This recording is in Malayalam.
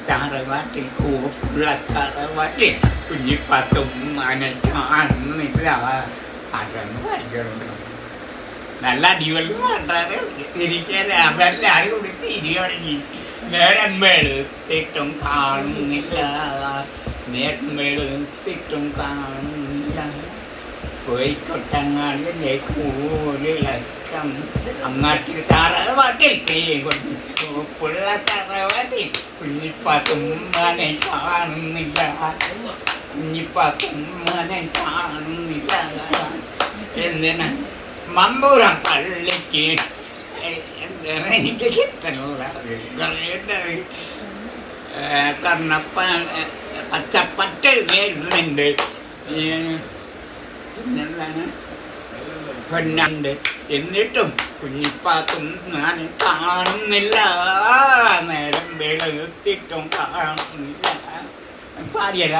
തറവാട്ടിൽ കൂപ്പുള്ള തറവാട്ടിൽ കുഞ്ഞിപ്പത്തും മനക്കാണില്ല അതൊന്നും പഠിക്കണം. നല്ല അടിപൊളി പാട്ടാണ്. ഇരിക്കാൻ അവരെല്ലാരും കൂടി തിരി തുടങ്ങി. നേരം വെളുത്തിട്ടും കാണുന്നില്ല, നേരം വെളുത്തിട്ടും കാണുന്നില്ല, കോഴിക്കൊട്ടങ്ങാടിലെ കൂലിളക്കം അങ്ങാട്ടിൽ തറവാട്ടിൽ കൂപ്പുള്ള തറവാട്ടിൽ കുഞ്ഞിപ്പാത്തുമ്മനെ കാണുന്നില്ല, കുഞ്ഞിപ്പാത്തുമ്മനെ കാണുന്നില്ല. എന്തിനാ മമ്പൂരം പള്ളിക്ക് എന്താണ് എനിക്ക് കിട്ടണില്ല. കർണപ്പ പച്ചപ്പട്ട് വരുന്നുണ്ട്, പിന്നെന്താണ് പെണ്ണുണ്ട്. എന്നിട്ടും കുഞ്ഞിപ്പാത്തും ഞാൻ കാണുന്നില്ല, നേരം വെളുത്തിട്ടും കാണുന്നില്ല. പാടിയല്ല